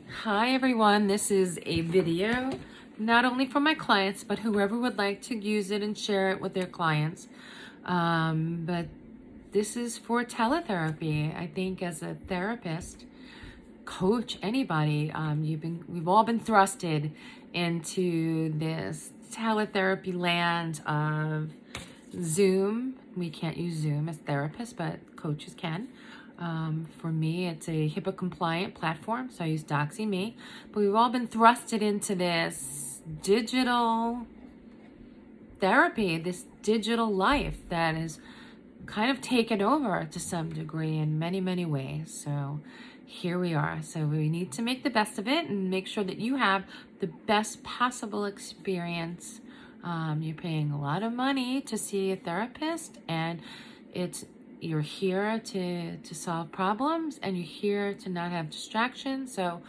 Hi everyone, this is a video not only for my clients but whoever would like to use it and share it with their clients. But this is for teletherapy. I think as a therapist, coach, anybody, we've all been thrusted into this teletherapy land of Zoom. We can't use Zoom as therapists, but coaches can. For me, it's a HIPAA compliant platform, so I use DoxyMe. But we've all been thrusted into this digital therapy, this digital life that has kind of taken over to some degree in many, many ways. So here we are. So we need to make the best of it and make sure that you have the best possible experience. You're paying a lot of money to see a therapist, and you're here to solve problems, and you're here to not have distractions. So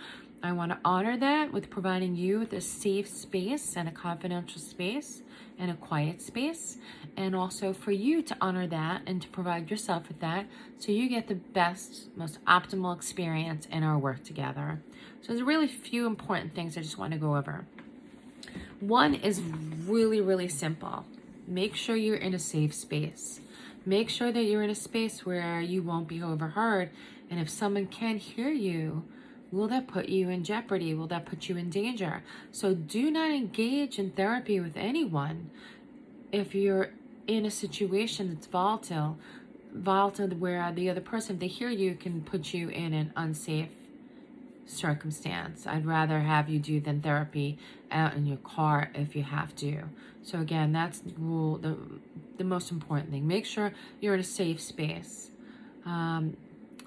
I want to honor that with providing you with a safe space and a confidential space and a quiet space, and also for you to honor that and to provide yourself with that so you get the best, most optimal experience in our work together. So there's really few important things I just want to go over. One is really, really simple. Make sure you're in a safe space. Make sure that you're in a space where you won't be overheard. And if someone can hear you, will that put you in jeopardy? Will that put you in danger? So do not engage in therapy with anyone if you're in a situation that's volatile where the other person, if they hear you, can put you in an unsafe circumstance. I'd rather have you do than therapy out in your car if you have to. So again, that's the most important thing. Make sure you're in a safe space.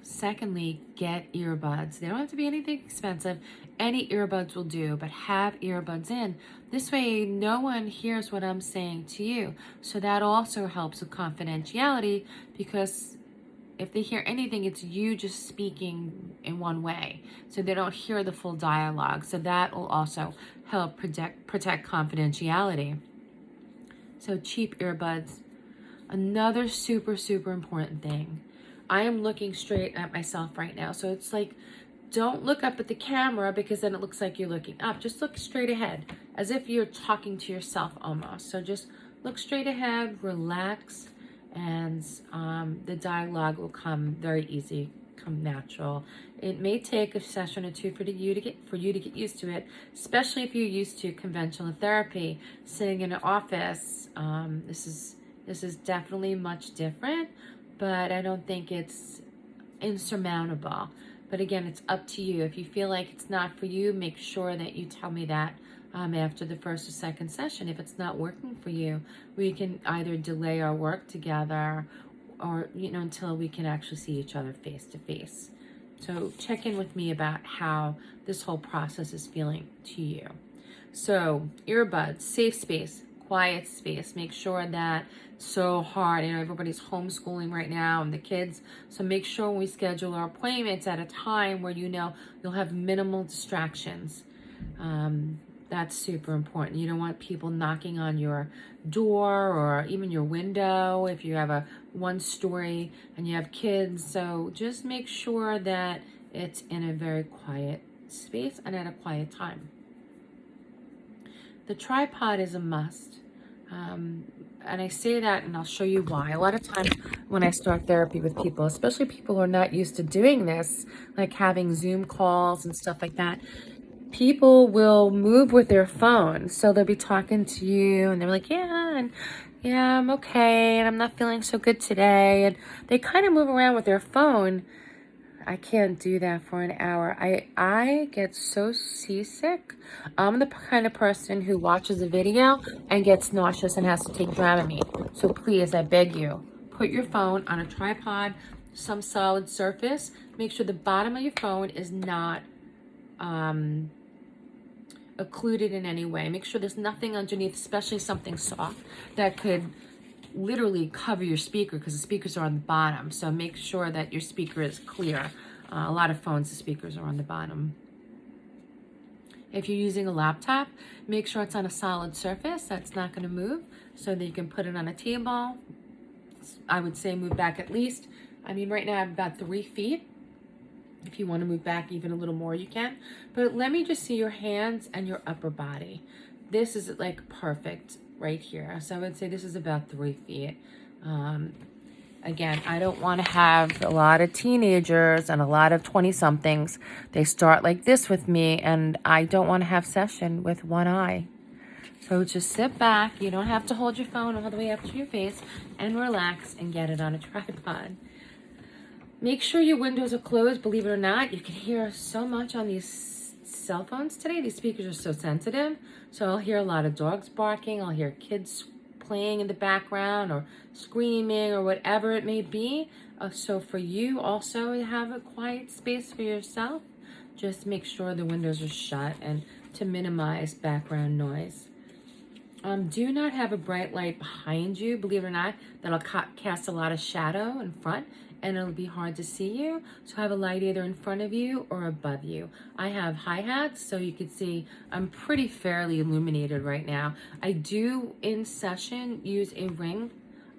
Secondly, get earbuds. They don't have to be anything expensive. Any earbuds will do, but have earbuds in. This way, no one hears what I'm saying to you. So that also helps with confidentiality, because if they hear anything, it's you just speaking in one way. So they don't hear the full dialogue. So that will also help protect confidentiality. So cheap earbuds. Another super, super important thing. I am looking straight at myself right now. So it's like, don't look up at the camera, because then it looks like you're looking up. Just look straight ahead, as if you're talking to yourself almost. So just look straight ahead, relax, and the dialogue will come very easy, come natural. It may take a session or two for you to get used to it, especially if you're used to conventional therapy, sitting in an office. This is definitely much different, but I don't think it's insurmountable. But again, it's up to you. If you feel like it's not for you, make sure that you tell me that after the first or second session. If it's not working for you, we can either delay our work together, or until we can actually see each other face to face. So check in with me about how this whole process is feeling to you. So earbuds, safe space, quiet space. Make sure that it's so hard. Everybody's homeschooling right now, and the kids. So make sure when we schedule our appointments at a time where you'll have minimal distractions. That's super important. You don't want people knocking on your door or even your window if you have a one story and you have kids. So just make sure that it's in a very quiet space and at a quiet time. The tripod is a must. And I say that, and I'll show you why. A lot of times when I start therapy with people, especially people who are not used to doing this, like having Zoom calls and stuff like that, people will move with their phone. So they'll be talking to you, and they're like, yeah, I'm okay, and I'm not feeling so good today. And they kind of move around with their phone. I can't do that for an hour. I get so seasick. I'm the kind of person who watches a video and gets nauseous and has to take Dramamine. So please, I beg you, put your phone on a tripod, some solid surface. Make sure the bottom of your phone is not occluded in any way. Make sure there's nothing underneath, especially something soft that could literally cover your speaker, because the speakers are on the bottom. So make sure that your speaker is clear. A lot of phones, the speakers are on the bottom. If you're using a laptop, make sure it's on a solid surface that's not going to move, so that you can put it on a table. I would say move back at least, right now I'm about 3 feet If you want to move back even a little more, you can. But let me just see your hands and your upper body. This is like perfect right here. So I would say this is about 3 feet. Again, I don't want to have a lot of teenagers and a lot of 20-somethings. They start like this with me, and I don't want to have session with one eye. So just sit back. You don't have to hold your phone all the way up to your face, and relax and get it on a tripod. Make sure your windows are closed. Believe it or not, you can hear so much on these cell phones today. These speakers are so sensitive. So I'll hear a lot of dogs barking. I'll hear kids playing in the background or screaming or whatever it may be. So for you also to have a quiet space for yourself, just make sure the windows are shut and to minimize background noise. Do not have a bright light behind you. Believe it or not, that'll cast a lot of shadow in front and it'll be hard to see you. So have a light either in front of you or above you. I have hi-hats, so you can see I'm pretty fairly illuminated right now. I do in session use a ring,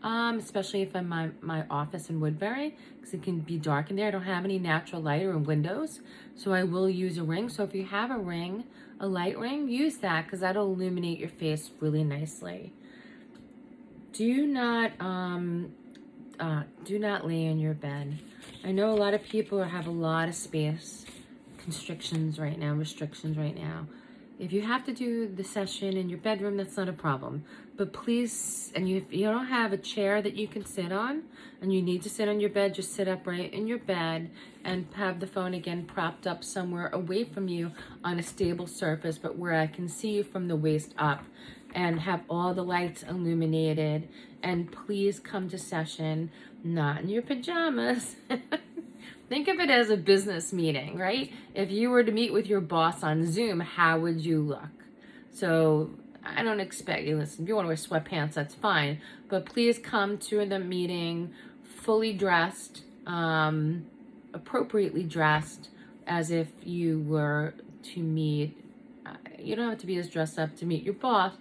especially if I'm in my office in Woodbury, because it can be dark in there. I don't have any natural light or windows, so I will use a ring. So if you have a ring, a light ring, use that because that'll illuminate your face really nicely. Do not lay in your bed. I know a lot of people have a lot of space restrictions right now. If you have to do the session in your bedroom, that's not a problem. But please, and if you don't have a chair that you can sit on, and you need to sit on your bed, just sit upright in your bed and have the phone again propped up somewhere away from you on a stable surface, but where I can see you from the waist up, and have all the lights illuminated. And please come to session not in your pajamas. Think of it as a business meeting, right? If you were to meet with your boss on Zoom, how would you look? So I don't expect you, listen, if you want to wear sweatpants, that's fine. But please come to the meeting fully dressed, appropriately dressed, as if you were to meet, you don't have to be as dressed up to meet your boss,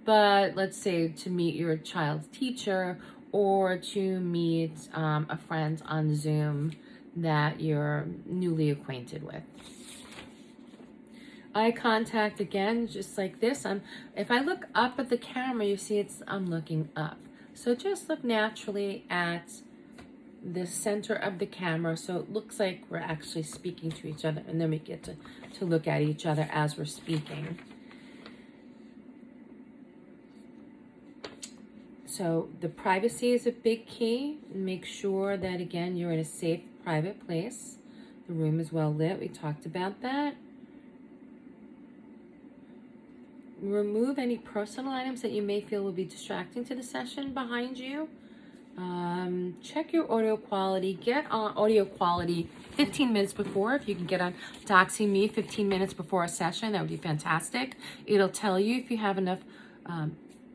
but let's say to meet your child's teacher or to meet a friend on Zoom that you're newly acquainted with. Eye contact again, just like this. If I look up at the camera, you see I'm looking up. So just look naturally at the center of the camera so it looks like we're actually speaking to each other, and then we get to look at each other as we're speaking. So the privacy is a big key. Make sure that, again, you're in a safe, private place. The room is well lit. We talked about that. Remove any personal items that you may feel will be distracting to the session behind you. Check your audio quality. Get on audio quality 15 minutes before. If you can get on DoxyMe 15 minutes before a session, that would be fantastic. It'll tell you if you have enough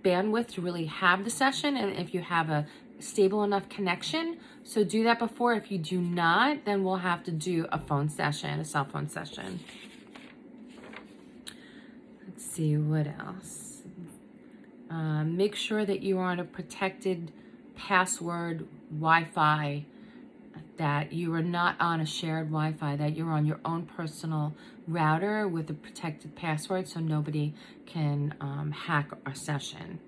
bandwidth to really have the session and if you have a stable enough connection. So do that before. If you do not, then we'll have to do a phone session, a cell phone session. Let's see what else. Make sure that you are on a protected password Wi-Fi, that you are not on a shared Wi-Fi, that you're on your own personal router with a protected password so nobody can hack our session.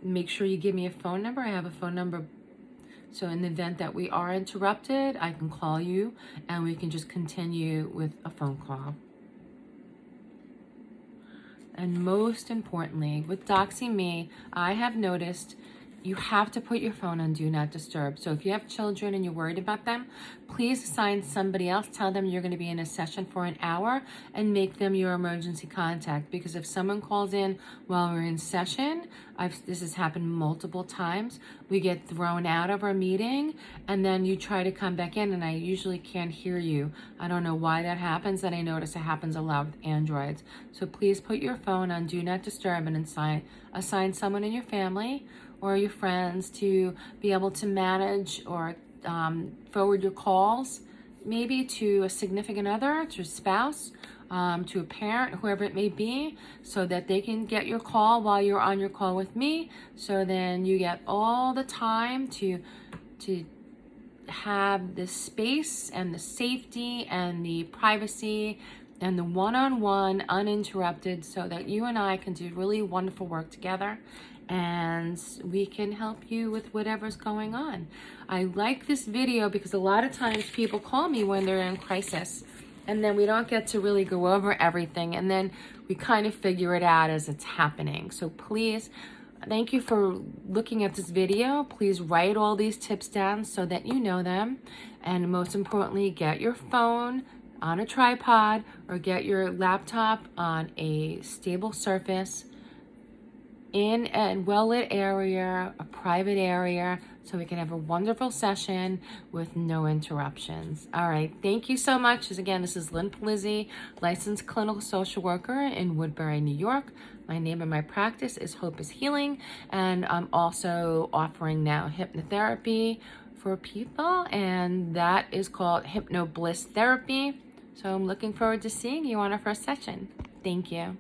Make sure you give me a phone number. I have a phone number, so in the event that we are interrupted, I can call you and we can just continue with a phone call. And most importantly, with DoxyMe, I have noticed you have to put your phone on Do Not Disturb. So if you have children and you're worried about them, please assign somebody else. Tell them you're going to be in a session for an hour and make them your emergency contact. Because if someone calls in while we're in session, this has happened multiple times, we get thrown out of our meeting and then you try to come back in and I usually can't hear you. I don't know why that happens, and I notice it happens a lot with Androids. So please put your phone on Do Not Disturb and assign someone in your family or your friends to be able to manage or forward your calls, maybe to a significant other, to a spouse, to a parent, whoever it may be, so that they can get your call while you're on your call with me. So then you get all the time to have the space and the safety and the privacy and the one-on-one uninterrupted so that you and I can do really wonderful work together and we can help you with whatever's going on. I like this video because a lot of times people call me when they're in crisis and then we don't get to really go over everything and then we kind of figure it out as it's happening. So please, thank you for looking at this video. Please write all these tips down so that you know them. And most importantly, get your phone on a tripod or get your laptop on a stable surface in a well-lit area, a private area, so we can have a wonderful session with no interruptions. All right, thank you so much. Again, this is Lynn Polizzi, licensed clinical social worker in Woodbury, New York. My name and my practice is Hope is Healing, and I'm also offering now hypnotherapy for people, and that is called Hypno Bliss Therapy. So I'm looking forward to seeing you on our first session. Thank you.